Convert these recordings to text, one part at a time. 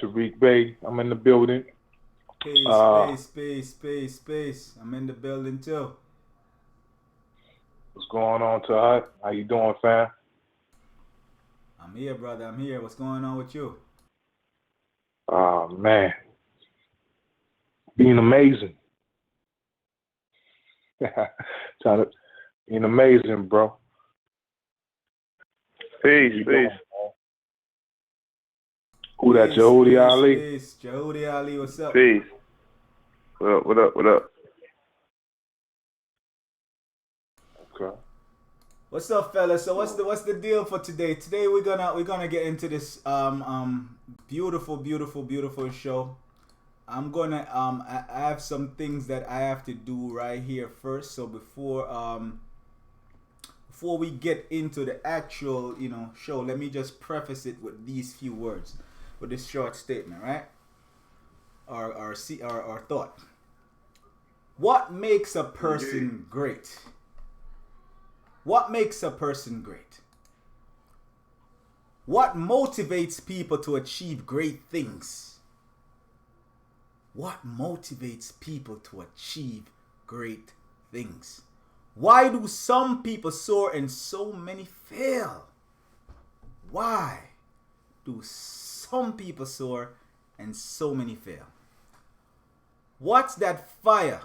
Tariq Bey, I'm in the building. Space. I'm in the building too. What's going on, Todd? How you doing, fam? I'm here, brother. I'm here. What's going on with you? Man, being amazing. Trying to being amazing, bro. How Peace, you doing, peace, man? Who that, Jahudi Ali? Jahudi Ali, what's up? peace. What up, what up, what up? Okay. What's up, fellas? So what's the deal for today? Today we're gonna get into this beautiful show. I'm gonna I have some things that I have to do right here first. So before we get into the actual show, let me just preface it with these few words, with this short statement, right? Or thought. What makes a person great? What makes a person great? What motivates people to achieve great things? What motivates people to achieve great things? Why do some people soar and so many fail? Why do some people soar and so many fail? What's that fire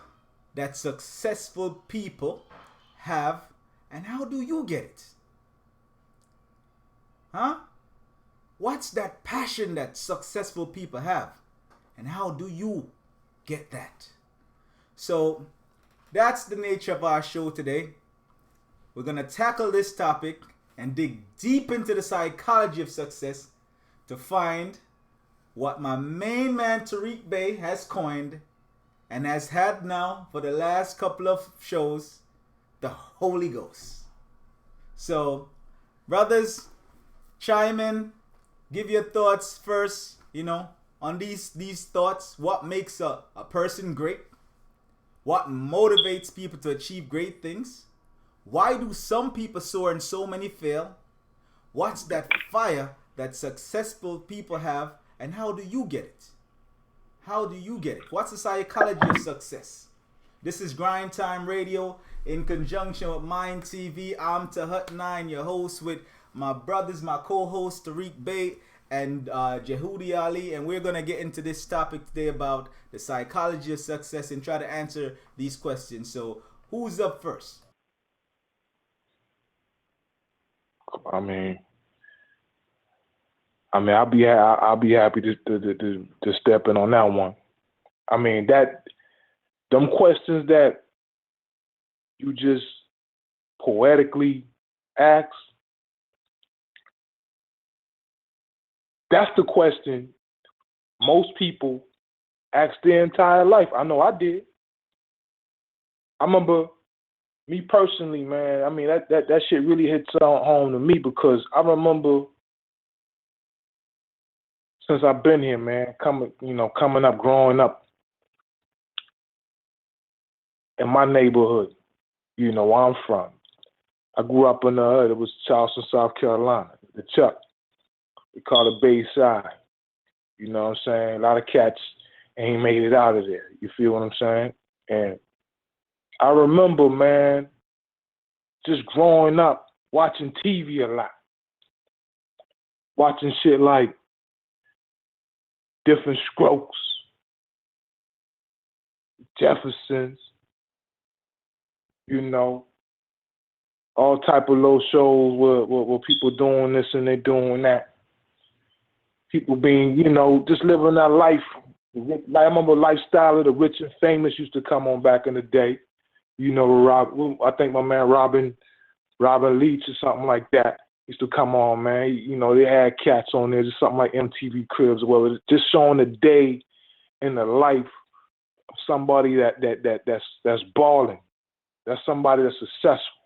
that successful people have, and how do you get it? Huh? What's that passion that successful people have, and how do you get that? So that's the nature of our show today. We're going to tackle this topic and dig deep into the psychology of success to find what my main man Tariq Bey has coined and has had now for the last couple of shows, the Holy Ghost. So, brothers, chime in, give your thoughts first, on these thoughts. What makes a person great? What motivates people to achieve great things? Why do some people soar and so many fail? What's that fire that successful people have, and how do you get it? How do you get it? What's the psychology of success? This is Grind Time Radio in conjunction with M9NDtv. I'm M9NDtv, your host, with my brothers, my co-host Tariq Bey and Jahudi Ali, and we're gonna get into this topic today about the psychology of success and try to answer these questions. So, who's up first? I mean, I'll be happy to step in on that one. I mean, them questions that you just poetically ask, that's the question most people ask their entire life. I know I did. I remember me personally, man. I mean, that shit really hits home to me because I remember since I've been here, man, coming up, growing up in my neighborhood, where I'm from. I grew up in the hood. It was Charleston, South Carolina, the Chuck. We call it Bayside. You know what I'm saying? A lot of cats ain't made it out of there. You feel what I'm saying? And I remember, man, just growing up, watching TV a lot. Watching shit like Different Strokes, Jeffersons, all type of little shows where people doing this and they doing that. People being, just living that life. I remember Lifestyle of the Rich and Famous used to come on back in the day. I think my man Robin Leach or something like that used to come on, man. They had cats on there, just something like MTV Cribs. Well, just showing the day in the life of somebody that's balling. That's somebody that's successful.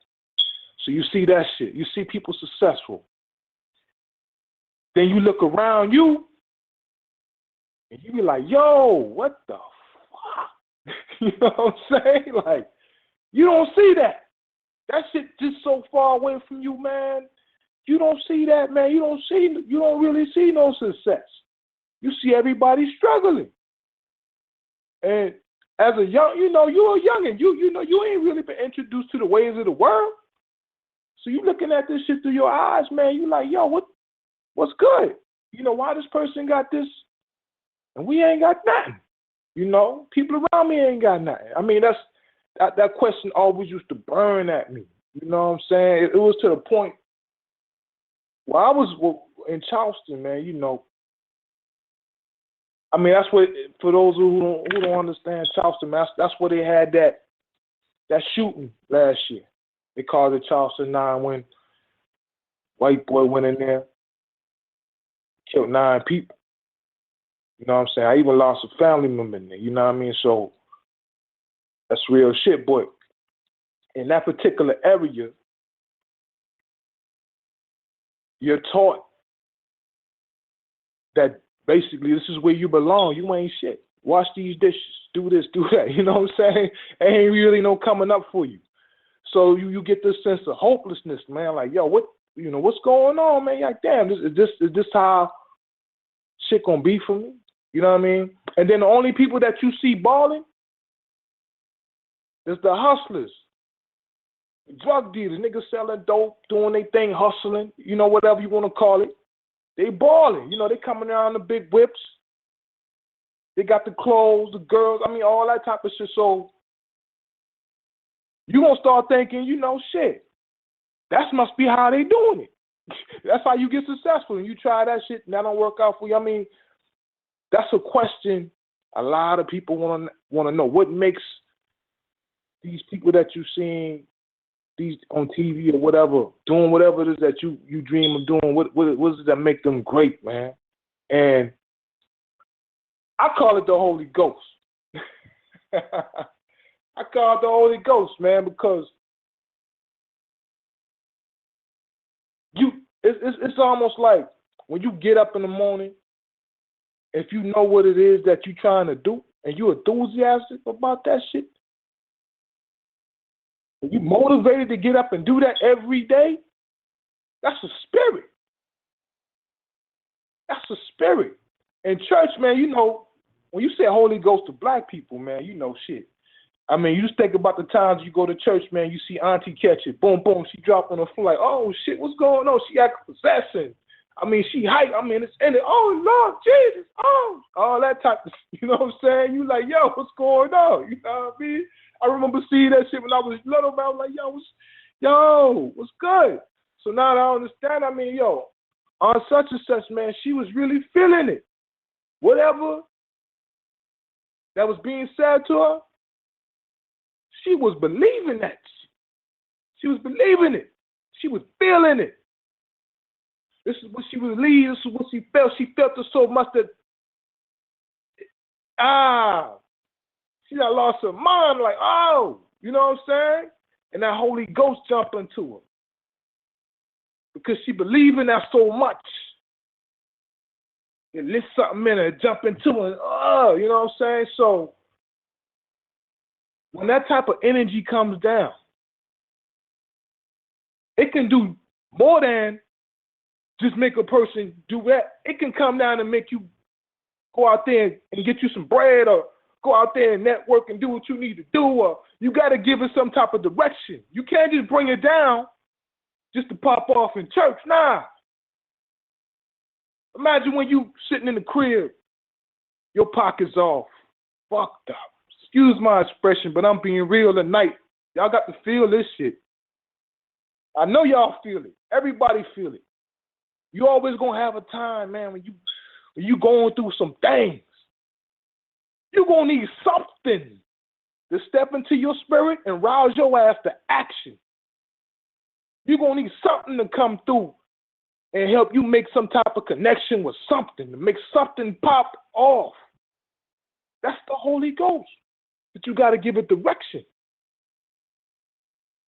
So you see that shit. You see people successful. Then you look around you, and you be like, yo, what the fuck? You know what I'm saying? Like, you don't see that. That shit just so far away from you, man. You don't see that, man. You don't really see no success. you see everybody struggling. And as a young, you're a youngin'. You ain't really been introduced to the ways of the world. So you looking at this shit through your eyes, man. You like, yo, what's good? Why this person got this and we ain't got nothing? People around me ain't got nothing. I mean, that question always used to burn at me. You know what I'm saying? It was to the point where I was in Charleston, man. I mean, that's what, for those who don't understand Charleston, man, that's where they had that shooting last year. They called it Charleston 9 when white boy went in there, killed 9 people. You know what I'm saying? I even lost a family member in there. You know what I mean? So that's real shit. But in that particular area, you're taught that basically this is where you belong. You ain't shit. Wash these dishes. Do this, do that. You know what I'm saying? Ain't really no coming up for you. So you get this sense of hopelessness, man. Like, yo, what's going on, man? You're like, damn, is this how shit gonna be for me? You know what I mean? And then the only people that you see balling is the hustlers, the drug dealers, niggas selling dope, doing their thing, hustling, whatever you want to call it. They balling. They coming around the big whips. They got the clothes, the girls, I mean, all that type of shit. So you gonna start thinking, shit, that must be how they doing it. That's how you get successful. And you try that shit and that don't work out for you. I mean, that's a question a lot of people want to know. What makes these people that you're seeing these on TV or whatever, doing whatever it is that you dream of doing, what is it that make them great, man? And I call it the Holy Ghost. I call it the Holy Ghost, man, because it's almost like when you get up in the morning, if you know what it is that you're trying to do and you're enthusiastic about that shit, and you motivated to get up and do that every day, that's a spirit. That's a spirit. In church, man, when you say Holy Ghost to black people, man, shit. I mean, you just think about the times you go to church, man, you see Auntie catch it. Boom, boom, she drop on the floor like, oh, shit, what's going on? She act possessing. I mean, she hype. I mean, it's in it. Oh, Lord, Jesus. Oh, all that type of, you know what I'm saying? You like, yo, what's going on? You know what I mean? I remember seeing that shit when I was little, man. I was like, yo, what's good? So now that I understand, I mean, yo, on such and such, man, she was really feeling it. Whatever that was being said to her, she was believing that. She was believing it. She was feeling it. This is what she was leading. This is what she felt. She felt it so much that, she done lost her mind. Like, oh, you know what I'm saying? And that Holy Ghost jumped into her. Because she believed in that so much. It lit something in her, jump into her. You know what I'm saying? So, when that type of energy comes down, it can do more than just make a person do that. It can come down and make you go out there and get you some bread, or go out there and network and do what you need to do, or you got to give it some type of direction. You can't just bring it down just to pop off in church. Nah. Imagine when you sitting in the crib, your pocket's off, fucked up. Excuse my expression, but I'm being real tonight. Y'all got to feel this shit. I know y'all feel it. Everybody feel it. You always gonna have a time, man, when you going through some things. You gonna need something to step into your spirit and rouse your ass to action. You gonna need something to come through and help you make some type of connection with something, to make something pop off. That's the Holy Ghost. But you got to give it direction.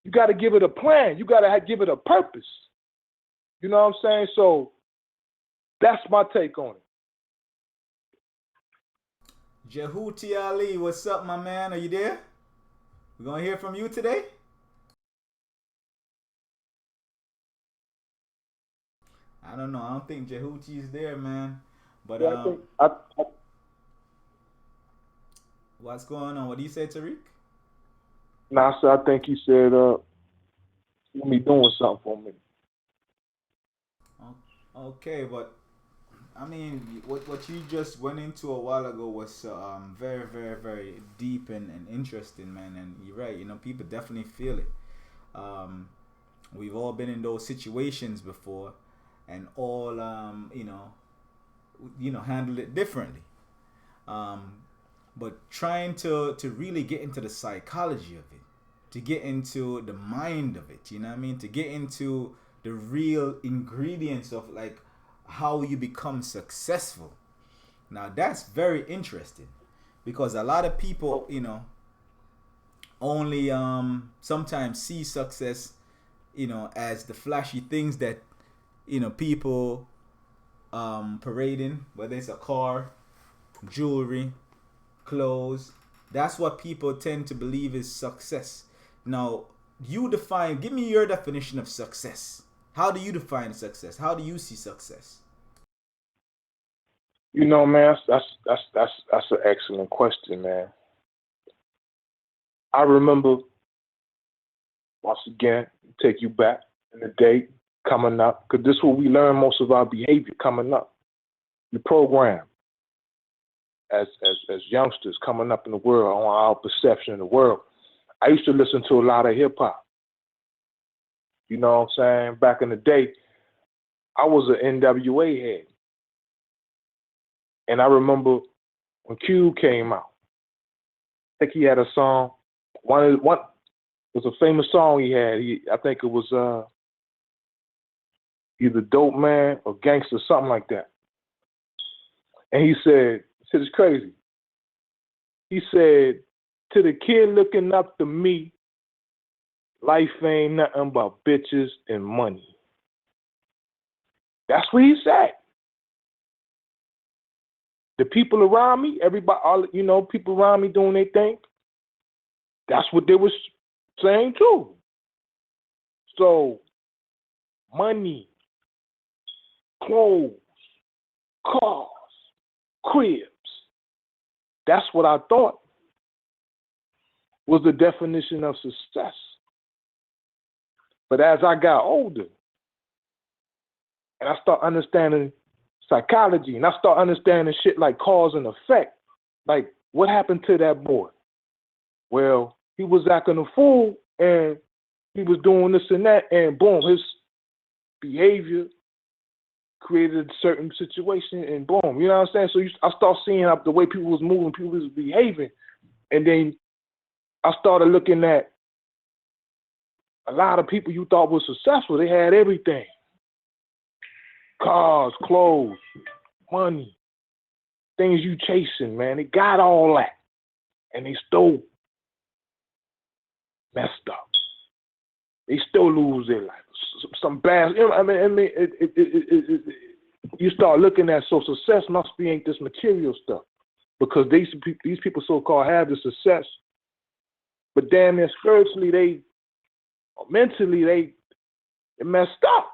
You got to give it a plan. You got to give it a purpose. You know what I'm saying? So that's my take on it. Jehuti Ali, what's up, my man? Are you there? We're going to hear from you today? I don't know. I don't think Jehuti is there, man. But Yeah, I think I what's going on? What do you say, Tariq? nah, so I think he said he be doing something for me. Okay, but I mean, what you just went into a while ago was very, very, very deep and interesting, man. And you're right. You know, people definitely feel it. Um, we've all been in those situations before, and all handled it differently. Um, but trying to really get into the psychology of it, to get into the mind of it, you know what I mean, to get into the real ingredients of like how you become successful. Now that's very interesting because a lot of people, only sometimes see success, as the flashy things that people parading, whether it's a car, jewelry, clothes. That's what people tend to believe is success. Now, give me your definition of success. How do you define success? How do you see success? You know, man, that's an excellent question, man. I remember once again take you back in the day coming up, because this is where we learn most of our behavior coming up. The program as youngsters coming up in the world on our perception of the world. I used to listen to a lot of hip hop. You know what I'm saying? Back in the day, I was an NWA head. And I remember when Cube came out, I think he had a song. One was a famous song he had. I think it was either Dope Man or Gangster, something like that. And he said it's crazy. He said, to the kid looking up to me, life ain't nothing but bitches and money. That's what he said. The people around me, everybody, people around me doing their thing, that's what they was saying too. So, money, clothes, cars, cribs, that's what I thought was the definition of success. But as I got older, and I start understanding psychology, and I start understanding shit like cause and effect, like what happened to that boy? Well, he was acting a fool, and he was doing this and that, and boom, his behavior created a certain situation, and boom, you know what I'm saying? So I start seeing how the way people was moving, people was behaving, and then I started looking at a lot of people you thought was successful. They had everything: cars, clothes, money, things you chasing, man. They got all that, and they still messed up. They still lose their life. Some bad. You start looking at, so success must be ain't this material stuff, because these people so-called have the success, but damn near spiritually mentally they messed up.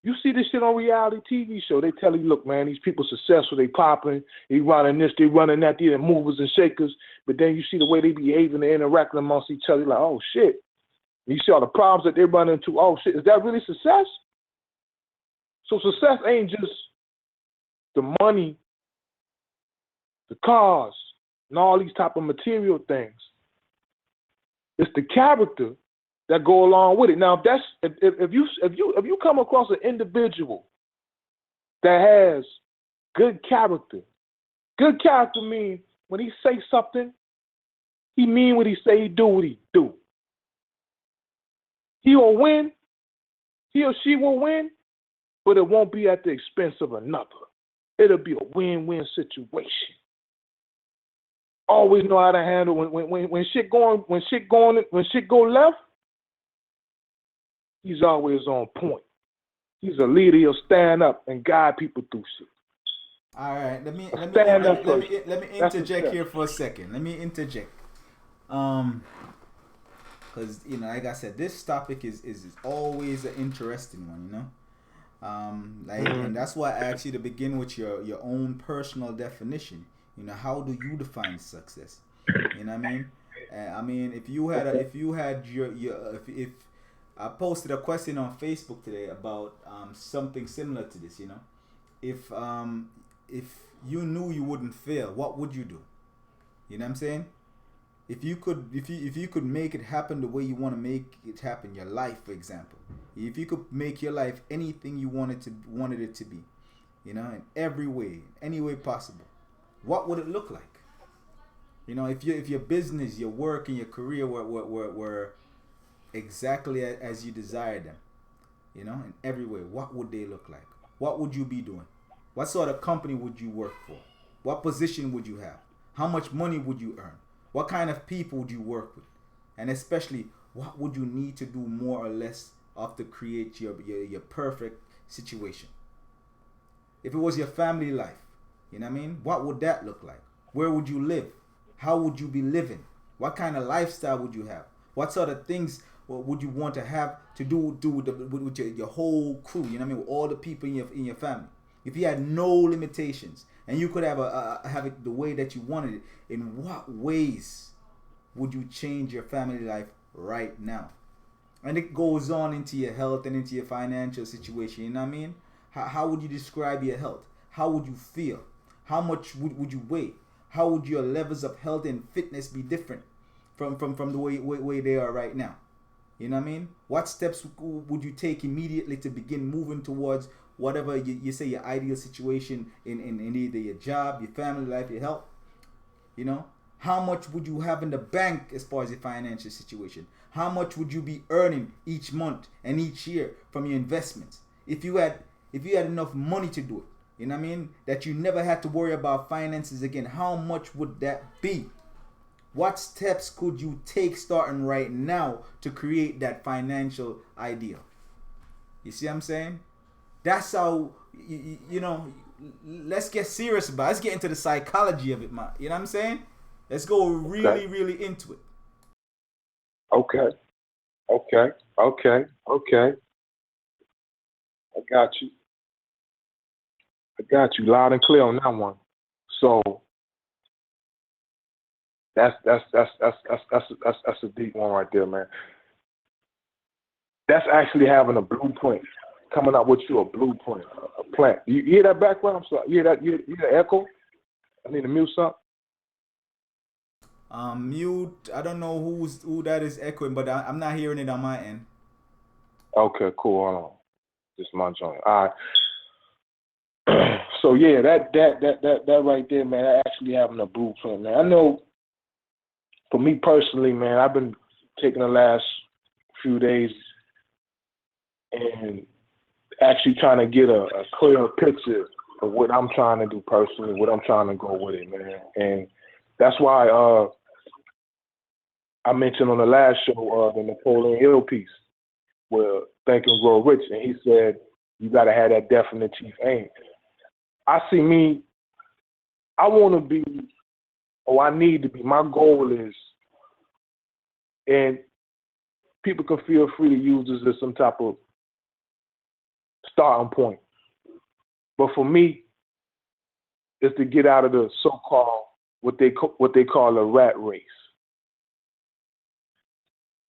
You see this shit on reality TV show. They tell you, look, man, these people successful, they popping, they running this, they running that, they're movers and shakers, but then you see the way they behaving, they interacting amongst each other, like, oh shit. You see all the problems that they run into. Oh shit, is that really success? So success ain't just the money, the cars, and all these type of material things. It's the character that go along with it. Now, if you come across an individual that has good character means when he say something, he mean what he say. He do what he do. He will win. He or she will win, but it won't be at the expense of another. It'll be a win-win situation. Always know how to handle when shit go left. He's always on point. He's a leader. He'll stand up and guide people through shit. All right, let me That's interject here for a second. Let me interject. Because like I said, this topic is always an interesting one. And that's why I asked you to begin with your own personal definition. How do you define success? You know what I mean? I mean, if you had if I posted a question on Facebook today about something similar to this. If you knew you wouldn't fail, what would you do? You know what I'm saying? If you could make it happen the way you want to make it happen, your life, for example, if you could make your life anything you wanted it to be, in every way, any way possible, what would it look like? If your business, your work, and your career were exactly as you desired them, in every way, what would they look like? What would you be doing? What sort of company would you work for? What position would you have? How much money would you earn? What kind of people would you work with? And especially, what would you need to do more or less of to create your perfect situation? If it was your family life, you know what I mean? What would that look like? Where would you live? How would you be living? What kind of lifestyle would you have? What sort of things would you want to have to do with your whole crew? You know what I mean? With all the people in your family. If you had no limitations and you could have have it the way that you wanted it, in what ways would you change your family life right now? And it goes on into your health and into your financial situation. You know what I mean? How would you describe your health? How would you feel? How much would you weigh? How would your levels of health and fitness be different from the way they are right now? You know what I mean? What steps would you take immediately to begin moving towards whatever you say your ideal situation in either your job, your family life, your health? How much would you have in the bank as far as your financial situation? How much would you be earning each month and each year from your investments? If you had enough money to do it, you know what I mean, that you never had to worry about finances again, how much would that be? What steps could you take starting right now to create that financial ideal? You see what I'm saying? That's how, let's get serious about it. Let's get into the psychology of it, man. You know what I'm saying? Let's go really into it. Okay. I got you loud and clear on that one. So that's a deep one right there, man. That's actually having a blueprint, coming up with you a blueprint, a plan. You hear that background? I'm sorry. You hear that? You hear the echo? I need to mute something. Mute. I don't know who that is echoing, but I'm not hearing it on my end. Okay, cool. Hold on. Just my joint. All right. So yeah, that right there, man. That actually having a blueprint, man. I know. For me personally, man, I've been taking the last few days and actually trying to get a clearer picture of what I'm trying to do personally, what I'm trying to go with it, man. And that's why I mentioned on the last show the Napoleon Hill piece, where Think and Grow Rich, and he said you got to have that definite chief aim. I want to be, or I need to be. My goal is, and people can feel free to use this as some type of starting point. But for me, it's to get out of the so-called what they call a rat race.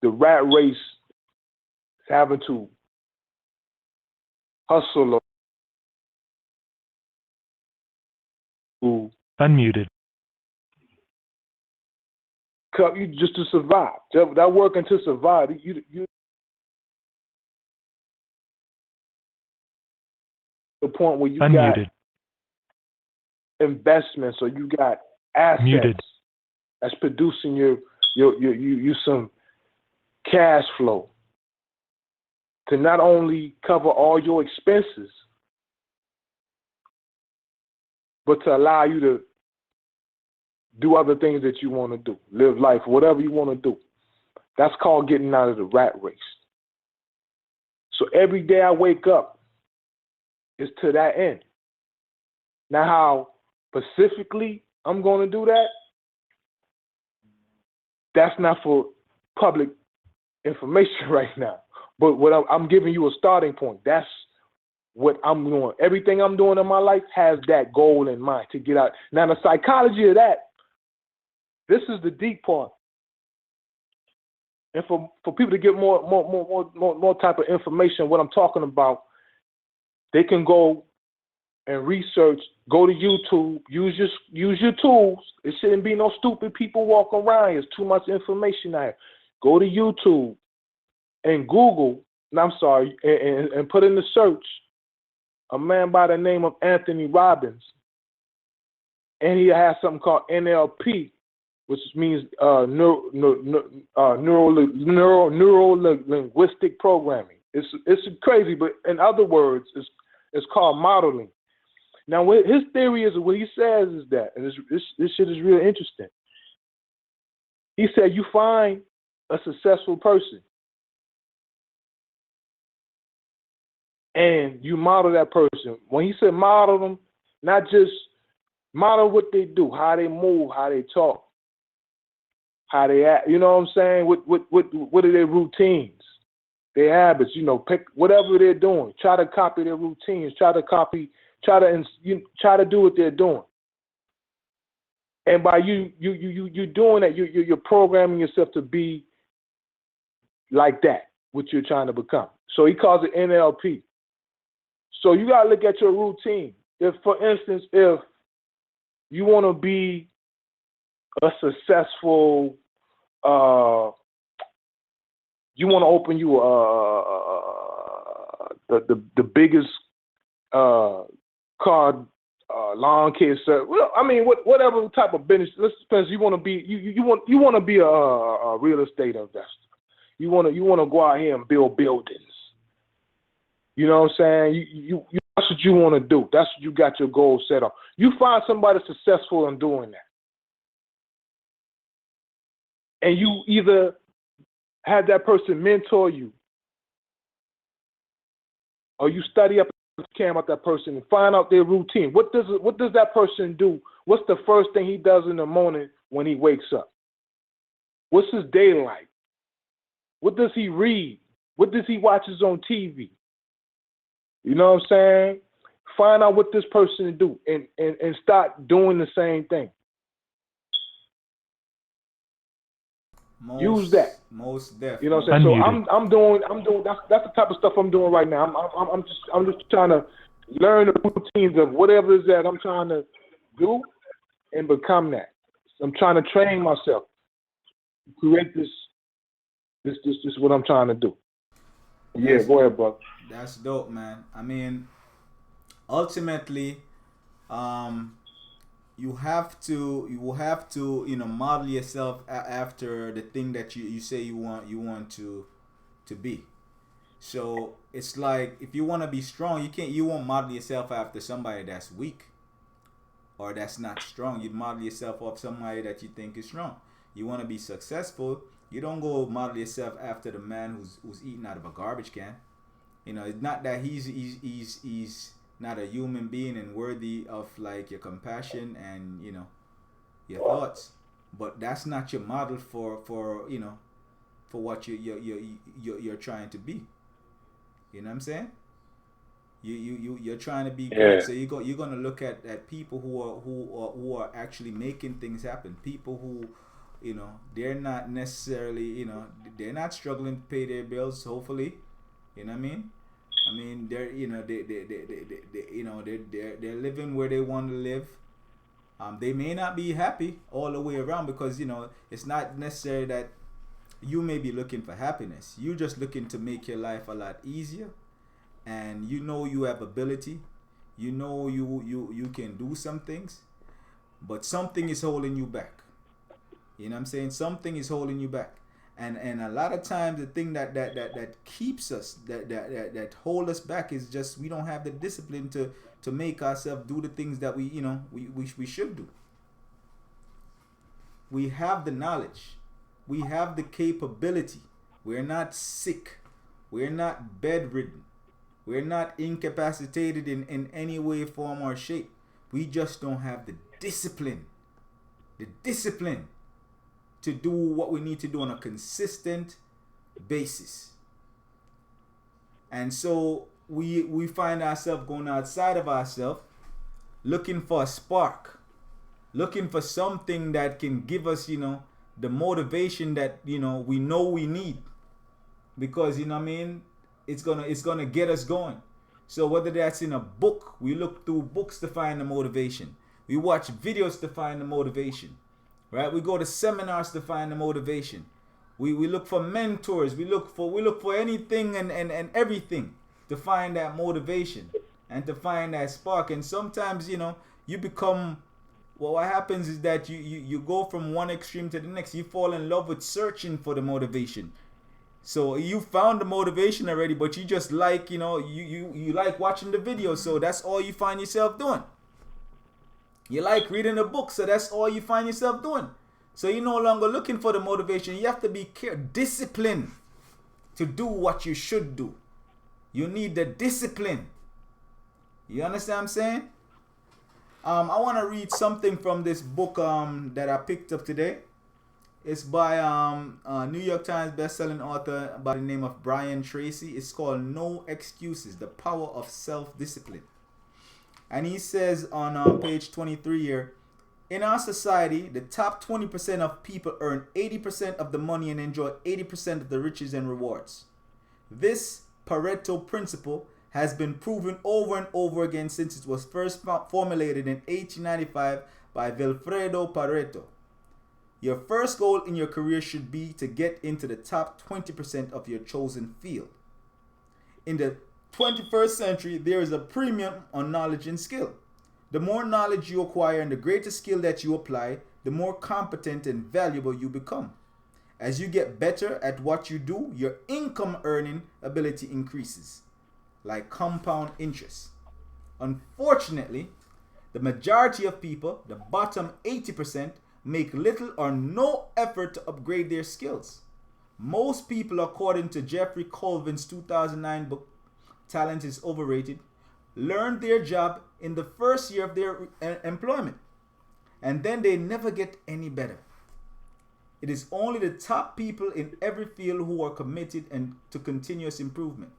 The rat race is having to hustle to Unmuted. you just to survive. That working to survive. You the point where you Unmuted. got investments or you got assets Muted. that's producing you some cash flow to not only cover all your expenses, but to allow you to do other things that you want to do, live life, whatever you want to do. That's called getting out of the rat race. So every day I wake up, it's to that end. Now, how specifically I'm going to do that, that's not for public information right now. But what I'm giving you a starting point. That's what I'm doing. Everything I'm doing in my life has that goal in mind to get out. Now, the psychology of that, this is the deep part. And for people to get more type of information, what I'm talking about, they can go and research, go to YouTube, use your tools. It shouldn't be no stupid people walking around. There's too much information out here. Go to YouTube and Google, and put in the search a man by the name of Anthony Robbins. And he has something called NLP, which means neuro-linguistic programming. It's crazy, but in other words, it's called modeling. Now, what his theory is, what he says is that, and this shit is real interesting. He said you find a successful person and you model that person. When he said model them, not just model what they do, how they move, how they talk, how they act. You know what I'm saying? What are their routines, their habits? You know, pick whatever they're doing. Try to copy their routines. Try to do what they're doing. And by you doing that, you're programming yourself to be like that, what you're trying to become. So he calls it NLP. So you gotta look at your routine. If, for instance, if you want to be a successful, you want to open the biggest car lawn care service. Well, I mean, whatever type of business. Let's suppose you want to be you want to be a real estate investor. You want to go out here and build buildings. You know what I'm saying? You that's what you want to do. That's what you got your goal set on. You find somebody successful in doing that, and you either have that person mentor you, or you study up about that person and find out their routine. What does that person do? What's the first thing he does in the morning when he wakes up? What's his day like? What does he read? What does he watches on TV? You know what I'm saying? Find out what this person do and start doing the same thing. Use that. Most definitely. You know what I'm saying? So I'm doing that's the type of stuff I'm doing right now. I'm just trying to learn the routines of whatever it is that I'm trying to do and become that. I'm trying to train myself to create this is what I'm trying to do. Yeah, go ahead, bro. That's dope, man. I mean, ultimately, you have to model yourself after the thing that you say you want to be. So it's like, if you want to be strong, you won't model yourself after somebody that's weak or that's not strong. You'd model yourself off somebody that you think is strong. You want to be successful, you don't go model yourself after the man who's eating out of a garbage can. You know, it's not that he's not a human being and worthy of like your compassion and your thoughts, but that's not your model for what you're trying to be. You know what I'm saying? You're trying to be good, so you're gonna look at people who are actually making things happen. People who they're not necessarily they're not struggling to pay their bills. Hopefully, you know what I mean. I mean, they're they're living where they want to live. They may not be happy all the way around because it's not necessary that you may be looking for happiness. You're just looking to make your life a lot easier, and you have ability. You can do some things, but something is holding you back. You know what I'm saying? Something is holding you back. And a lot of times the thing that keeps us that hold us back is just we don't have the discipline to make ourselves do the things that we should do. We have the knowledge. We have the capability. We're not sick. We're not bedridden. We're not incapacitated in any way, form, or shape. We just don't have the discipline. The discipline to do what we need to do on a consistent basis. And so we find ourselves going outside of ourselves, looking for a spark, looking for something that can give us, the motivation that we know we need, because it's gonna get us going. So whether that's in a book, we look through books to find the motivation. We watch videos to find the motivation, right? We go to seminars to find the motivation. We look for mentors. We look for anything and everything to find that motivation and to find that spark. And sometimes you become, well, what happens is that you go from one extreme to the next. You fall in love with searching for the motivation. So you found the motivation already, but you just like, you like watching the videos, so that's all you find yourself doing. You like reading a book, so that's all you find yourself doing. So you're no longer looking for the motivation. You have to be disciplined to do what you should do. You need the discipline. You understand what I'm saying? I want to read something from this book that I picked up today. It's by a New York Times best-selling author by the name of Brian Tracy. It's called No Excuses, The Power of Self-Discipline. And he says on page 23 here, in our society, the top 20% of people earn 80% of the money and enjoy 80% of the riches and rewards. This Pareto principle has been proven over and over again since it was first formulated in 1895 by Vilfredo Pareto. Your first goal in your career should be to get into the top 20% of your chosen field. In the 21st century, there is a premium on knowledge and skill. The more knowledge you acquire and the greater skill that you apply, the more competent and valuable you become. As you get better at what you do, your income earning ability increases, like compound interest. Unfortunately, the majority of people, the bottom 80%, make little or no effort to upgrade their skills. Most people, according to Jeffrey Colvin's 2009 book, Talent is Overrated, learn their job in the first year of their employment, and then they never get any better. It is only the top people in every field who are committed and to continuous improvement.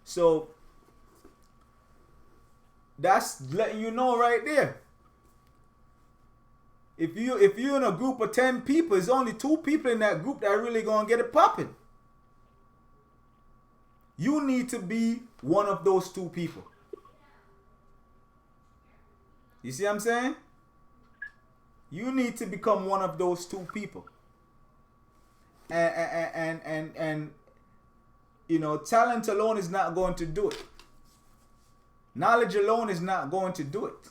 So that's letting you know right there. If you're in a group of 10 people, there's only 2 people in that group that are really gonna get it popping. You need to be one of those 2 people. You see what I'm saying? You need to become one of those 2 people. And talent alone is not going to do it. Knowledge alone is not going to do it.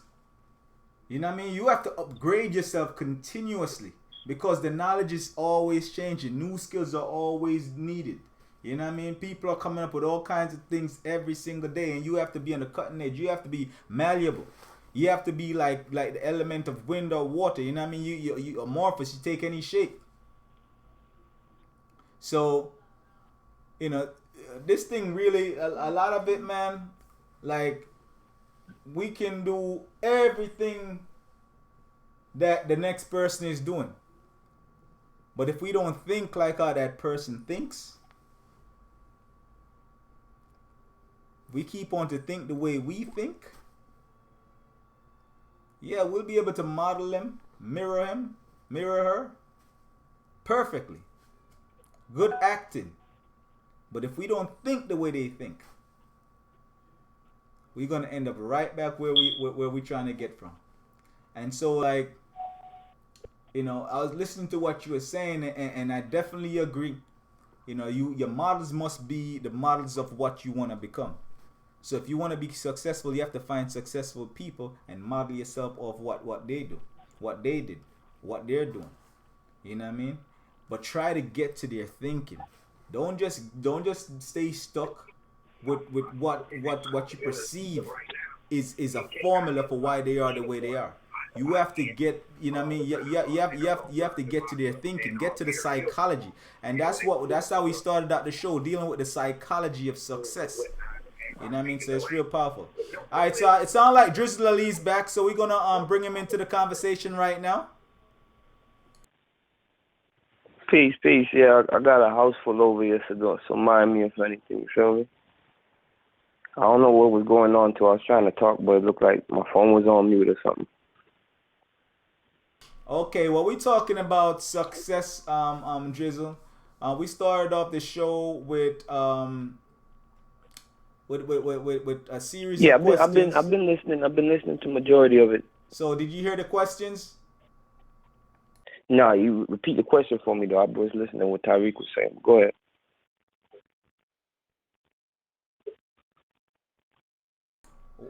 You know what I mean? You have to upgrade yourself continuously because the knowledge is always changing. New skills are always needed. You know what I mean? People are coming up with all kinds of things every single day, and you have to be on the cutting edge. You have to be malleable. You have to be like the element of wind or water. You know what I mean? You amorphous. You take any shape. So, this thing really, a lot of it, man, like, we can do everything that the next person is doing. But if we don't think like how that person thinks, we keep on to think the way we think, yeah, we'll be able to model him, mirror her perfectly. Good acting. But if we don't think the way they think, we're gonna end up right back where we're trying to get from. And so, like, I was listening to what you were saying, and I definitely agree. Your models must be the models of what you want to become. So if you want to be successful, you have to find successful people and model yourself off what they do, what they did, what they're doing. You know what I mean? But try to get to their thinking. Don't just stay stuck with what you perceive is a formula for why they are the way they are. You have to get, you know what I mean? You have to get to their thinking, get to the psychology. And that's how we started out the show, dealing with the psychology of success. You know what I mean? So it's real powerful. All right, so it sounds like Drizzle Ali's back, so we're gonna bring him into the conversation right now. Peace. Yeah, I got a house full over here, so mind me if anything, you feel me? I don't know what was going on till I was trying to talk, but it looked like my phone was on mute or something. Okay, well, we're talking about success, Drizzle. We started off the show with a series Yeah, of questions. I've been listening. I've been listening to majority of it. So, did you hear the questions? No, you repeat the question for me though. I was listening what Tariq was saying. Go ahead.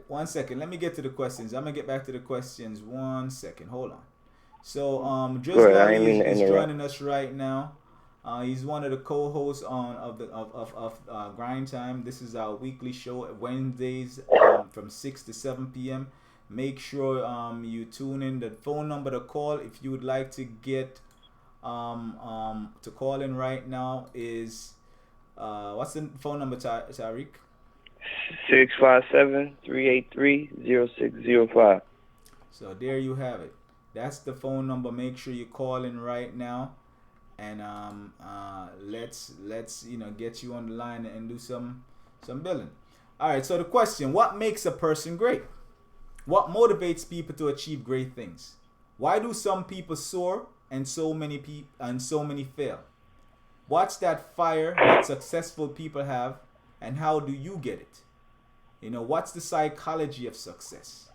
One second. Let me get to the questions. I'm gonna get back to the questions. 1 second. Hold on. So, Go Drizzle ahead. I Ali didn't mean to is interrupt. joining us right now. He's one of the co-hosts of Grind Time. This is our weekly show at Wednesdays from 6 to 7 p.m. Make sure you tune in. The phone number to call if you would like to get to call in right now is what's the phone number, Tariq? 657-383-0605. So there you have it. That's the phone number. Make sure you call in right now, and let's get you on the line and do some billing. All right. So the question: what makes a person great? What motivates people to achieve great things? Why do some people soar and so many fail? What's that fire that successful people have, and how do you get it? What's the psychology of success?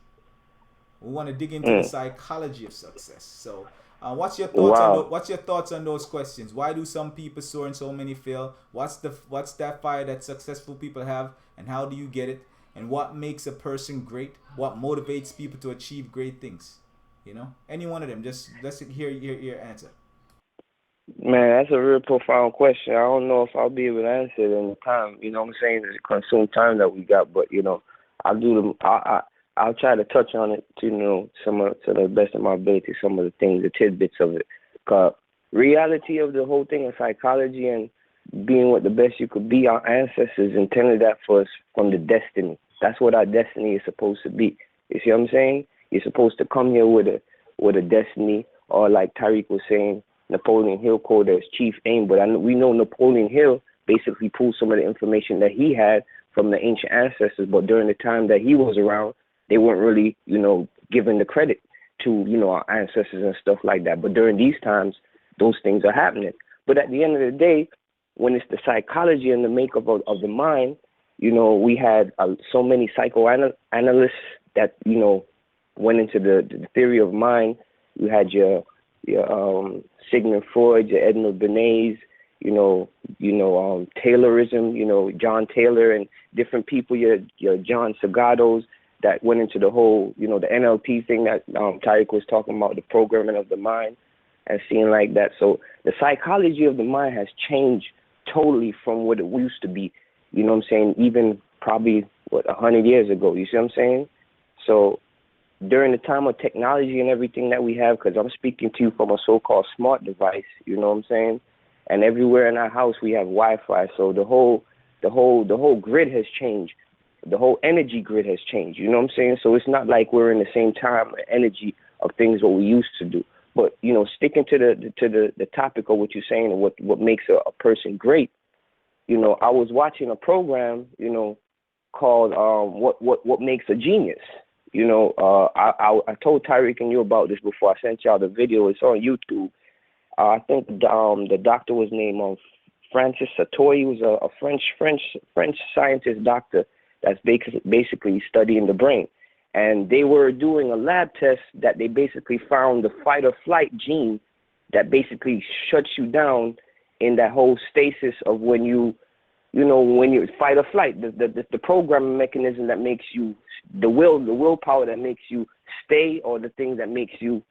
We want to dig into the psychology of success. So, what's your thoughts Wow. what's your thoughts on those questions? Why do some people soar and so many fail? What's that fire that successful people have, and how do you get it? And what makes a person great? What motivates people to achieve great things? Any one of them. Just let's hear your answer. Man, that's a real profound question. I don't know if I'll be able to answer it in the time. You know what I'm saying? The consumed time that we got, but I'll do them. I'll try to touch on it to to the best of my ability, some of the things, the tidbits of it. Cause reality of the whole thing of psychology and being what the best you could be, our ancestors intended that for us from the destiny. That's what our destiny is supposed to be. You see what I'm saying? You're supposed to come here with a destiny, or like Tariq was saying, Napoleon Hill called as chief aim. But we know Napoleon Hill basically pulled some of the information that he had from the ancient ancestors. But during the time that he was around, they weren't really, giving the credit to, our ancestors and stuff like that. But during these times, those things are happening. But at the end of the day, when it's the psychology and the makeup of the mind, we had so many psychoanalysts that, went into the theory of mind. You had your Sigmund Freud, your Edmund Bernays, Taylorism, John Taylor and different people, your John Sagatos that went into the whole, the NLP thing that Tariq was talking about, the programming of the mind and seeing like that. So the psychology of the mind has changed totally from what it used to be, you know what I'm saying, even probably, 100 years ago, you see what I'm saying? So during the time of technology and everything that we have, because I'm speaking to you from a so-called smart device, you know what I'm saying? And everywhere in our house we have Wi-Fi, so the whole grid has changed. The whole energy grid has changed, you know what I'm saying? So it's not like we're in the same time energy of things what we used to do. But sticking to the topic of what you're saying and what makes a person great, I was watching a program, called what makes a genius. I told Tyreek and you about this before. I sent y'all the video. It's on YouTube. I think the doctor was named Francis Sartori. He was a French scientist doctor that's basically studying the brain. And they were doing a lab test that they basically found the fight or flight gene that basically shuts you down in that whole stasis of when you fight or flight, the programming mechanism that makes you, the willpower that makes you stay, or the thing that makes you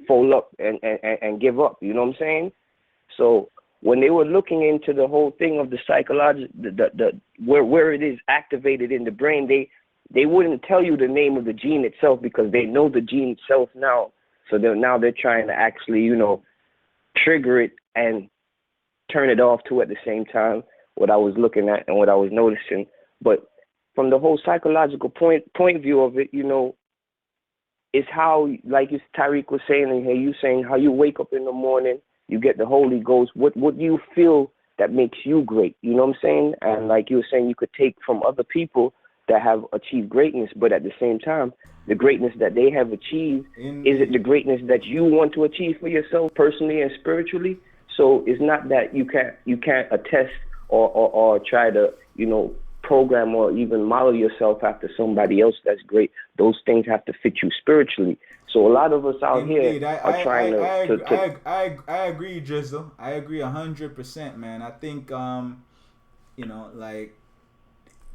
fold up and give up. You know what I'm saying? So when they were looking into the whole thing of the psychology, where it is activated in the brain, they wouldn't tell you the name of the gene itself because they know the gene itself now. So they're trying to actually, trigger it and turn it off too at the same time, what I was looking at and what I was noticing. But from the whole psychological point of view of it, it's how, like Tariq was saying, and you saying how you wake up in the morning, you get the Holy Ghost. What do you feel that makes you great? You know what I'm saying? And like you were saying, you could take from other people that have achieved greatness, but at the same time, the greatness that they have achieved, is it the greatness that you want to achieve for yourself personally and spiritually? So it's not that you can't attest or try to, you know, program or even model yourself after somebody else that's great. Those things have to fit you spiritually. So a lot of us out Indeed, here are trying to I agree, Drizzle. I agree 100%, man. I think you know, like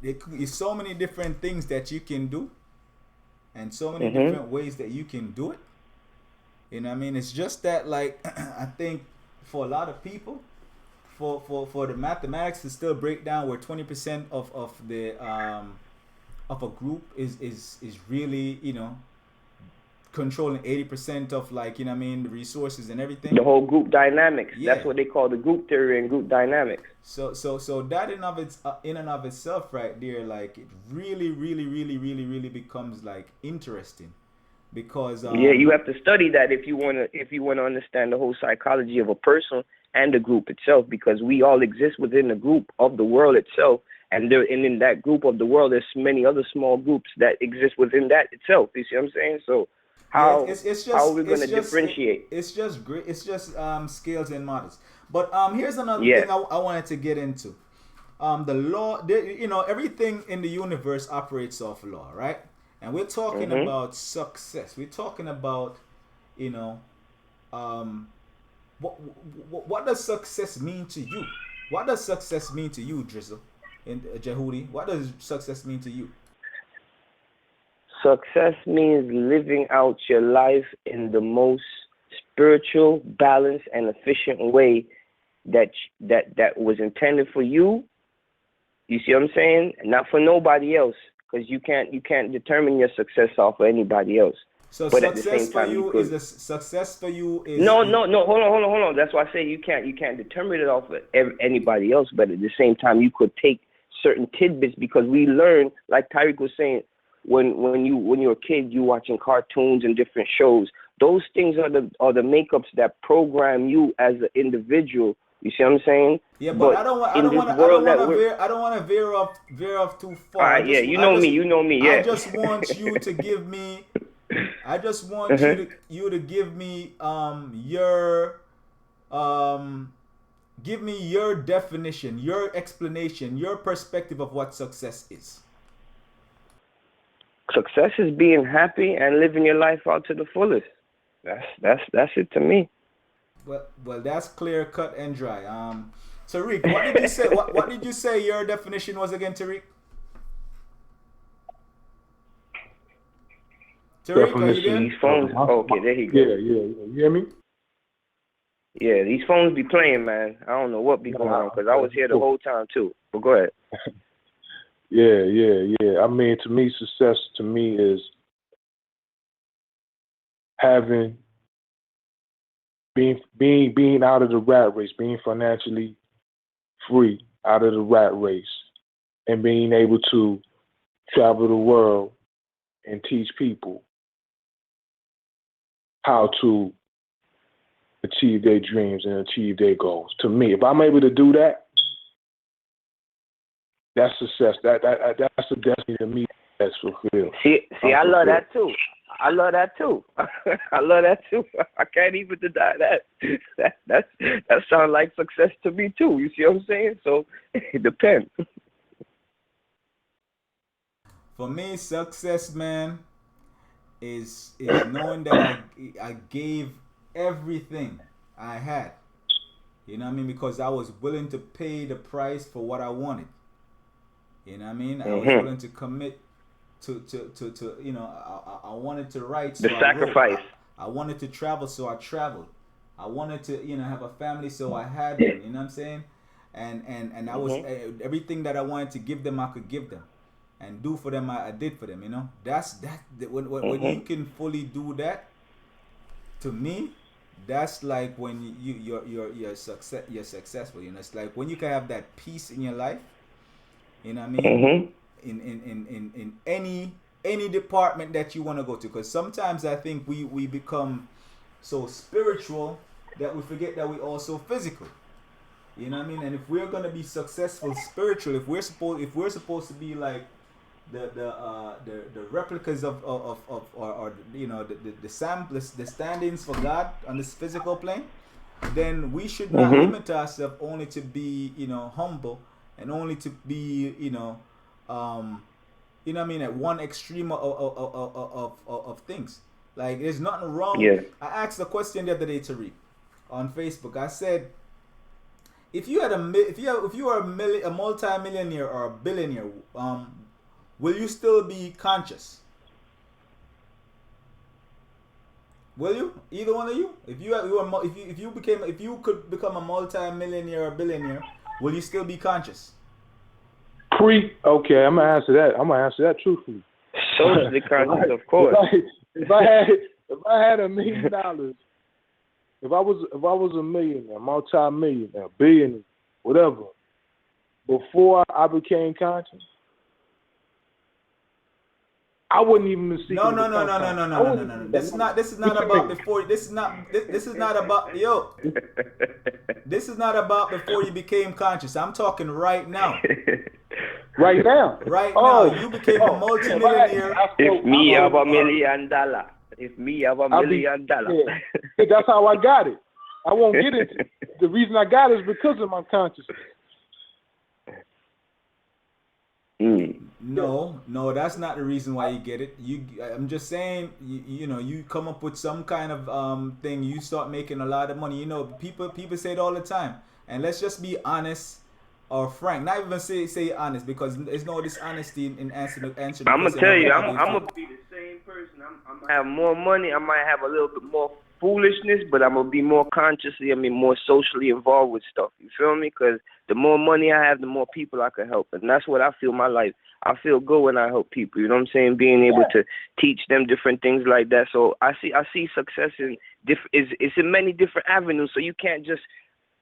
there's so many different things that you can do, and so many different ways that you can do it. You know what I mean? It's just that, like, I think for a lot of people, for the mathematics to still break down where 20% of the of a group is really, you know, controlling 80% of, like, you know what I mean, the resources and everything. the whole group dynamics. Yeah. That's what they call the group theory and group dynamics. So that in and of itself right there, like, it really becomes like interesting, because Yeah, you have to study that if you wanna understand the whole psychology of a person and the group itself, because we all exist within the group of the world itself, and in that group of the world, there's many other small groups that exist within that itself. You see what I'm saying? So how are we going to differentiate? It's just great. It's just scales and models. But here's another Yeah. thing I wanted to get into. The law, you know, everything in the universe operates off law, right? And we're talking about success. We're talking about, you know, what does success mean to you? What does success mean to you, Drizzle? In Jehudi, what does success mean to you? Success means living out your life in the most spiritual, balanced, and efficient way that was intended for you. You see what I'm saying? Not for nobody else, because you can't determine your success off of anybody else. So but at the success same for time, you is a success for you is no. Hold on. That's why I say you can't determine it off of anybody else. But at the same time, you could take certain tidbits, because we learn, like Tyreek was saying, when you're a kid, you watching cartoons and different shows. Those things are the makeups that program you as an individual. You see what I'm saying? Yeah, but I don't want to veer off too far. All right, you know me. Yeah. I just want you to give me. I just want you to give me give me your definition, your explanation, your perspective of what success is. Success is being happy and living your life out to the fullest. That's it to me. Well, that's clear cut and dry. Tariq, what did you say? What did you say your definition was again, Tariq? Tariq, are you there? These phones. Okay, there he goes. Yeah. You hear me? Yeah, these phones be playing, man. I don't know what be going on, because I was here the whole time too. But go ahead. Yeah. I mean, to me, success to me is being out of the rat race, being financially free out of the rat race, and being able to travel the world and teach people how to achieve their dreams and achieve their goals. To me, if I'm able to do that, that's success. That's the destiny to me. That's fulfilled. See, I love that too. I love that too. I can't even deny that. That sounds like success to me too. You see what I'm saying? So it depends. For me, success, man, is knowing that I gave everything I had. You know what I mean? Because I was willing to pay the price for what I wanted. You know what I mean? I was willing to commit to you know, I wanted to write, so the sacrifice. I wanted to travel, so I traveled. I wanted to, you know, have a family, so I had one. You know what I'm saying? And I was everything that I wanted to give them, I could give them, and do for them, I did for them. You know, when you can fully do that. To me, that's like when you're successful. You know, it's like when you can have that peace in your life. You know what I mean? In any department that you want to go to, because sometimes I think we become so spiritual that we forget that we also physical. You know what I mean? And if we're gonna be successful spiritual, if we're supposed to be like the replicas of or you know the standings for God on this physical plane, then we should not limit ourselves only to be, you know, humble and only to be, you know what I mean, at one extreme of things. Like, there's nothing wrong. Yeah. I asked a question the other day, Tariq, on Facebook. I said, if you had if you are a multi-millionaire or a billionaire, will you still be conscious? Will you? Either one of you? If you could become a multi-millionaire or billionaire, will you still be conscious? Okay, I'm gonna answer that truthfully. Socially conscious, of course. If I had $1 million, if I was a millionaire, multi-millionaire, billionaire, whatever, before I became conscious, I wouldn't even see. No. This is not about before. This is not about yo. This is not about before you became conscious. I'm talking right now. Right now. Right now, you became a multi-millionaire. If me have $1 million, if me have $1 million. Yeah. That's how I got it. I won't get it. The reason I got it is because of my consciousness. No, that's not the reason why you get it. I'm just saying, you know, you come up with some kind of thing, you start making a lot of money. You know, people say it all the time. And let's just be honest or frank. Not even say honest, because there's no dishonesty in answering. I'm gonna tell you, I'm gonna be the same person. I'm gonna have more money. I might have a little bit more foolishness, but I'm gonna be more consciously, more socially involved with stuff. You feel me? Because the more money I have, the more people I can help, and that's what I feel my life. I feel good when I help people. You know what I'm saying? Being able to teach them different things like that. So I see success in it's in many different avenues. So you can't just,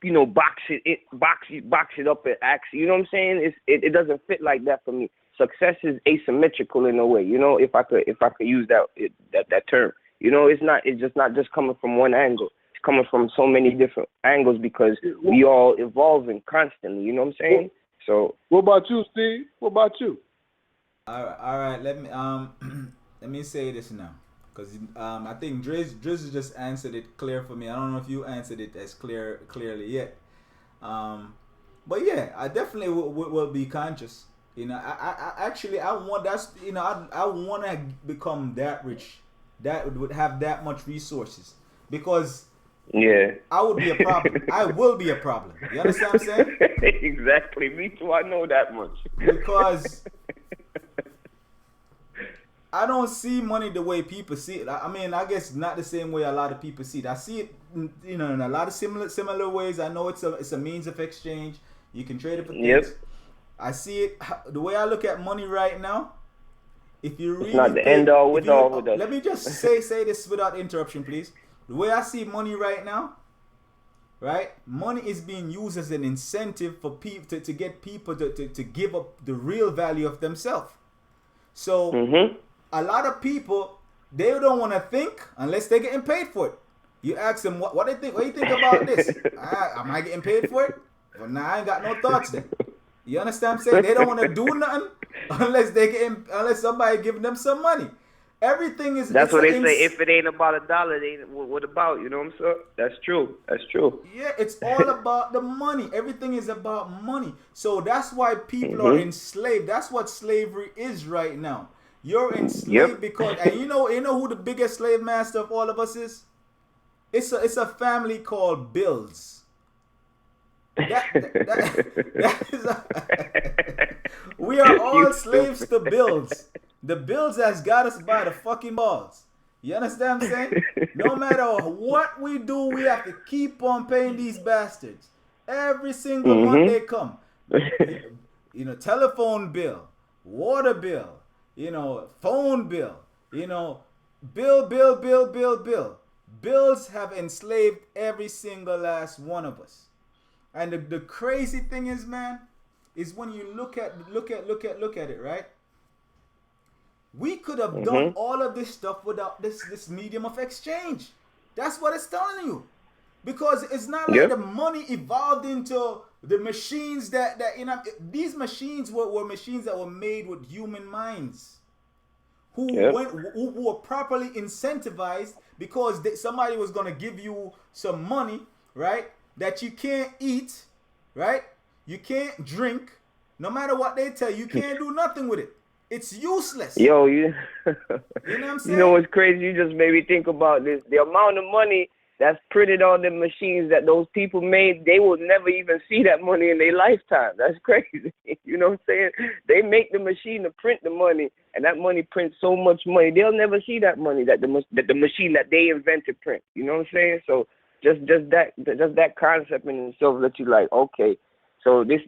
you know, box it up and act. You know what I'm saying? It doesn't fit like that for me. Success is asymmetrical in a way. You know, if I could use that term. You know, it's just not coming from one angle. It's coming from so many different angles because we all evolving constantly. You know what I'm saying? So what about you, Steve? What about you? All right. Let me say this now, because I think Driz just answered it clear for me. I don't know if you answered it as clearly yet. But yeah, I definitely will be conscious. You know, I want to become that rich, that would have that much resources, because I would be a problem. I will be a problem. You understand what I'm saying? Exactly. Me too. I know that much. Because I don't see money the way people see it. I mean, I guess not the same way a lot of people see it. I see it, you know, in a lot of similar ways. I know it's a means of exchange. You can trade it for things. Yep. I see it the way I look at money right now. If you really, it's not the end all with all with us. Let me just say this without interruption, please. The way I see money right now, right? Money is being used as an incentive for people to get people to give up the real value of themselves. So a lot of people, they don't want to think unless they're getting paid for it. You ask them what they think. What do you think about this? Am I getting paid for it? Well, nah, I ain't got no thoughts then. You understand what I'm saying? They don't want to do nothing unless somebody giving them some money. Everything is. That's what they say. If it ain't about $1, it ain't what about? You know what I'm saying? That's true. That's true. Yeah, it's all about the money. Everything is about money. So that's why people are enslaved. That's what slavery is right now. You're enslaved because, and you know who the biggest slave master of all of us is? It's a family called Bills. That is we are all slaves to bills. The bills has got us by the fucking balls. You understand what I'm saying? No matter what we do, we have to keep on paying these bastards. Every single month they come. You know, telephone bill, water bill, you know, phone bill, you know, bill. Bills have enslaved every single last one of us. And the crazy thing is, man, is when you look at it, right? We could have done all of this stuff without this medium of exchange. That's what it's telling you. Because it's not like the money evolved into The machines that you know, these machines were machines that were made with human minds, Yep. who were properly incentivized because somebody was gonna give you some money, right? That you can't eat, right? You can't drink. No matter what they tell you, you can't do nothing with it. It's useless. Yo, you You know what I'm you know saying? what's crazy? You just made me think about this. The amount of money that's printed on the machines that those people made, they will never even see that money in their lifetime. That's crazy. You know what I'm saying? They make the machine to print the money, and that money prints so much money. They'll never see that money that the machine that they invented print. You know what I'm saying? So just that concept in itself that you like, okay, so this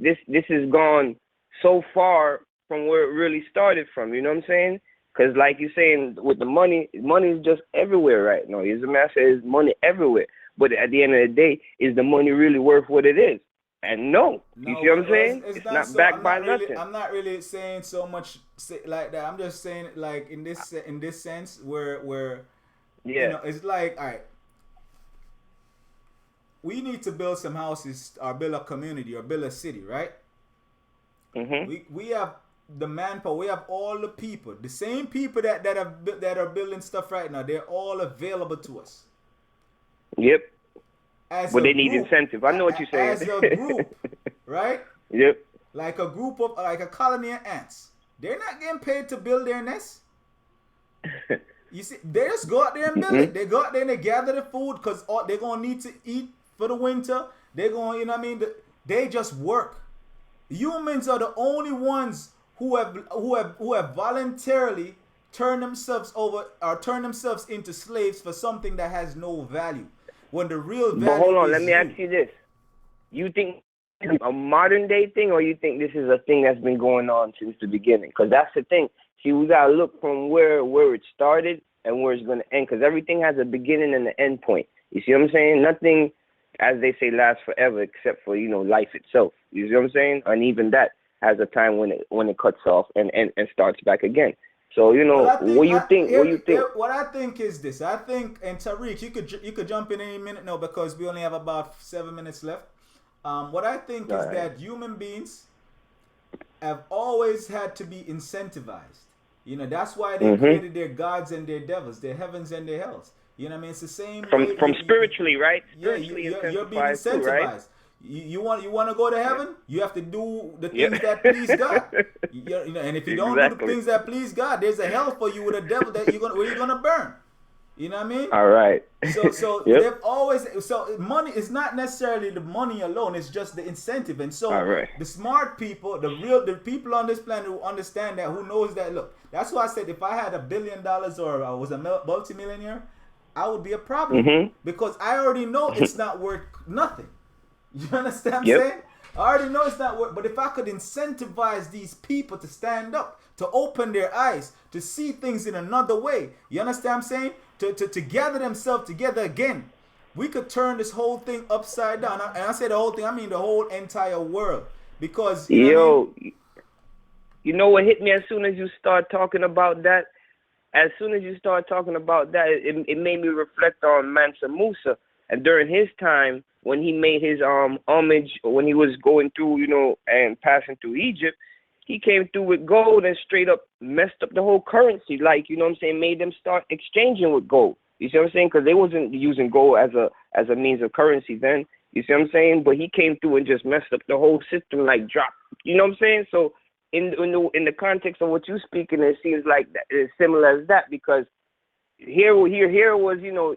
has gone so far from where it really started from. You know what I'm saying? Because like you're saying, with the money is just everywhere right now. As a man says, money everywhere. But at the end of the day, is the money really worth what it is? And no. You see what I'm saying? It's not so, backed by nothing. I'm not really saying so much like that. I'm just saying like in this sense where Yeah. you know, it's like, all right, we need to build some houses or build a community or build a city, right? Mm-hmm. We have the manpower. We have all the people, the same people that are building stuff right now. They're all available to us. Yep. As But a they need group, incentive. I know what you're saying. As a group, right? Yep. Like a group of, like a colony of ants. They're not getting paid to build their nest. You see, they just go out there and build it. They go out there and they gather the food because they're gonna need to eat for the winter. They're going, you know what I mean? They just work. Humans are the only ones who have voluntarily turned themselves over or turned themselves into slaves for something that has no value. When the real value. But hold on, is let me ask you this: you think it's a modern day thing, or you think this is a thing that's been going on since the beginning? Because that's the thing. See, we gotta look from where it started and where it's gonna end. Because everything has a beginning and an end point. You see what I'm saying? Nothing, as they say, lasts forever except for, you know, life itself. You see what I'm saying? And even that has a time when it cuts off and starts back again. So, you know, what you think? What I think is this. I think, and Tariq, you could jump in any minute now because we only have about 7 minutes left. What I think is that human beings have always had to be incentivized. You know, that's why they created their gods and their devils, their heavens and their hells. You know what I mean? It's the same way. From spiritually, right? Yeah, you're being incentivized. Too, right? You want to go to heaven? You have to do the things that please God. You know, and if you don't do the things that please God, there's a hell for you with a devil that where you're gonna burn. You know what I mean? All right. So they've always, so money is not necessarily the money alone. It's just the incentive. And so the smart people, the people on this planet who understand that, who knows that. Look, that's why I said if I had $1 billion or I was a multimillionaire, I would be a problem because I already know it's not worth nothing. You understand what I'm saying? I already know it's not worth, but if I could incentivize these people to stand up, to open their eyes, to see things in another way, you understand what I'm saying? To gather themselves together again, we could turn this whole thing upside down. And I say the whole thing, I mean the whole entire world. Because, you know you know what hit me as soon as you start talking about that? As soon as you start talking about that, it made me reflect on Mansa Musa. And during his time, when he made his homage, when he was going through, you know, and passing through Egypt, he came through with gold and straight up messed up the whole currency. Like, you know what I'm saying, made them start exchanging with gold. You see what I'm saying? Because they wasn't using gold as a means of currency then. You see what I'm saying? But he came through and just messed up the whole system, like dropped. You know what I'm saying? So in the context of what you're speaking, it seems like that it's similar as that, because here was, you know,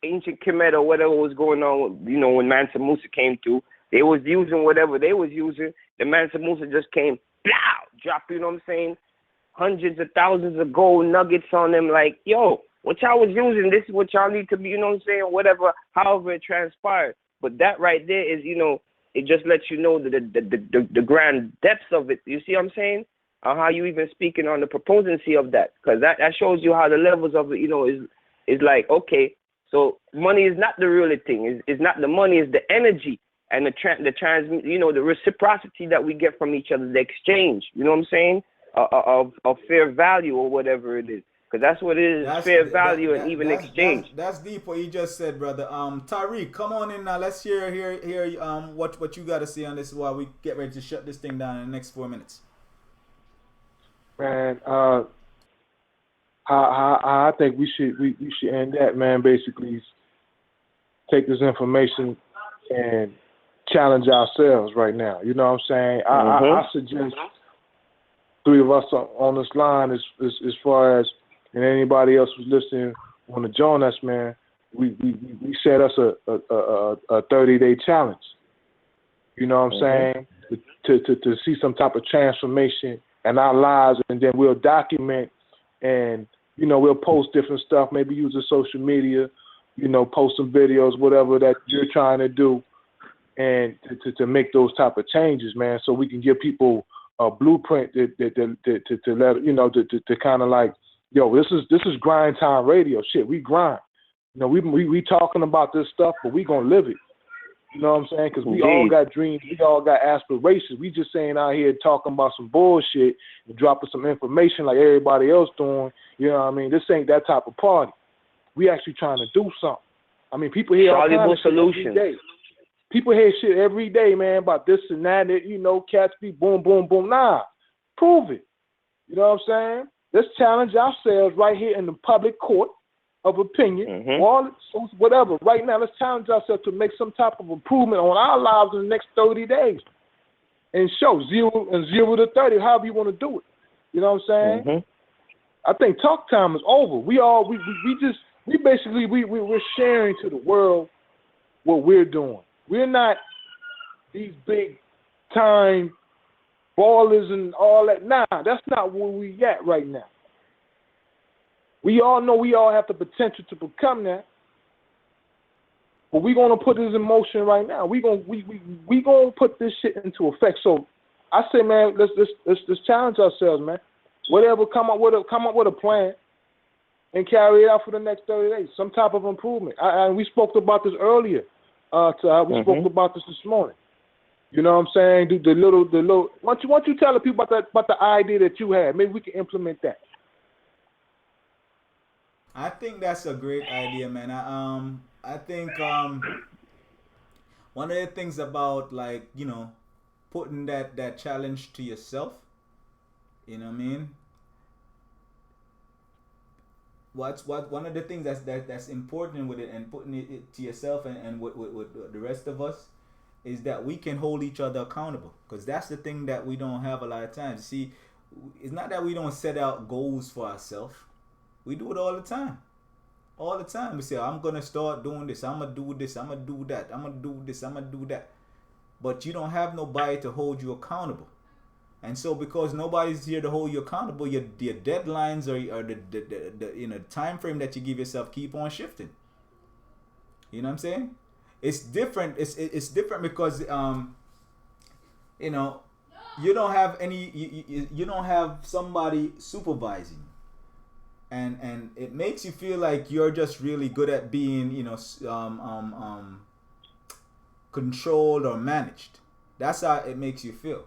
ancient Kemet or whatever was going on, you know, when Mansa Musa came through, they was using whatever they was using. The Mansa Musa just came, blah, drop, you know what I'm saying, hundreds of thousands of gold nuggets on them, like, yo, what y'all was using, this is what y'all need to be, you know what I'm saying, whatever, however it transpired. But that right there is, you know, it just lets you know the grand depths of it. You see what I'm saying? How you even speaking on the proposancy of that, because that shows you how the levels of it, you know, is like, okay, so money is not the real thing. It's not the money. It's the energy and you know, the reciprocity that we get from each other, the exchange. You know what I'm saying? Of fair value or whatever it is. Because that's what it is, fair value and even exchange. That's deep what you just said, brother. Tariq, come on in now. Let's hear what you got to say on this while we get ready to shut this thing down in the next 4 minutes. Man, I think we should end that, man. Basically, take this information and challenge ourselves right now. You know what I'm saying? I suggest 3 of us on this line, as far as, and anybody else who's listening want to join us, man. We set us a 30-day challenge. You know what I'm saying? To see some type of transformation in our lives, and then we'll document, and we'll post different stuff. Maybe using social media, post some videos, whatever that you're trying to do, and to make those type of changes, man. So we can give people a blueprint to let to kind of like, yo, this is grind time radio. Shit, we grind. We talking about this stuff, but we gonna live it. You know what I'm saying? Because we all got dreams, we all got aspirations. We just ain't out here talking about some bullshit and dropping some information like everybody else doing. You know what I mean? This ain't that type of party. We actually trying to do something. I mean, people hear all kinds of shit every day. People hear shit every day, man, about this and that. Cats be boom, boom, boom. Nah, prove it. You know what I'm saying? Let's challenge ourselves right here in the public court of opinion, whatever. Right now, let's challenge ourselves to make some type of improvement on our lives in the next 30 days, and show 0 to 30, however you want to do it. You know what I'm saying? I think talk time is over. We're sharing to the world what we're doing. We're not these big time ballers and all that. Nah, that's not where we at right now. We all know we all have the potential to become that, but we're gonna put this in motion right now. We gonna put this shit into effect. So I say, man, let's challenge ourselves, man. Whatever, come up with a plan and carry it out for the next 30 days. Some type of improvement. And we spoke about this earlier. We spoke about this morning. You know what I'm saying? Do the little. Why don't you tell the people about the idea that you had? Maybe we can implement that. I think that's a great idea, man. I think one of the things about, like, putting that challenge to yourself, you know what I mean? One of the things that's important with it, and putting it to yourself and with the rest of us, is that we can hold each other accountable, because that's the thing that we don't have a lot of times. See, it's not that we don't set out goals for ourselves. We do it all the time. All the time. We say, I'm going to start doing this. I'm going to do this. I'm going to do that. I'm going to do this. I'm going to do that. But you don't have nobody to hold you accountable. And so because nobody's here to hold you accountable, your deadlines or the time frame that you give yourself keep on shifting. You know what I'm saying? It's different. It's different because you don't have you don't have somebody supervising. And it makes you feel like you're just really good at being, controlled or managed. That's how it makes you feel.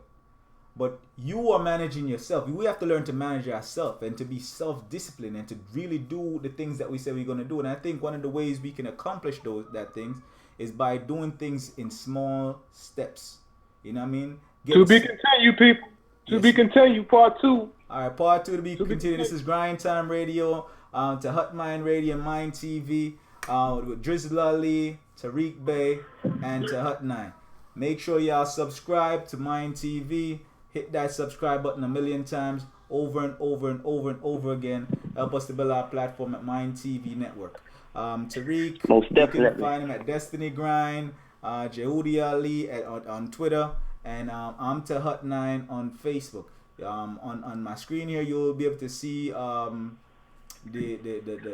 But you are managing yourself. We have to learn to manage ourselves and to be self-disciplined and to really do the things that we say we're going to do. And I think one of the ways we can accomplish that things is by doing things in small steps. You know what I mean? To be continued, people. To be continued, part 2. All right, part 2 to be continued. This is Grind Time Radio, to Hut Mind Radio, Mind TV, with Drizzle Ali, Tariq Bey, and to Hut 9. Make sure y'all subscribe to Mind TV. Hit that subscribe button a million times, over and over and over and over again. Help us to build our platform at Mind TV Network. Tariq, most definitely. You can find him at Destiny Grind, Jehudi Ali on Twitter, and I'm to Hut 9 on Facebook. On my screen here, you'll be able to see the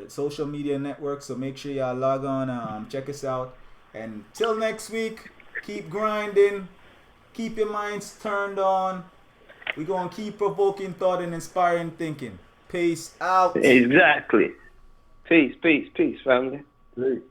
social media network. So make sure y'all log on, check us out. And till next week, keep grinding, keep your minds turned on. We're gonna keep provoking thought and inspiring thinking. Peace out. Exactly. Peace, family. Peace.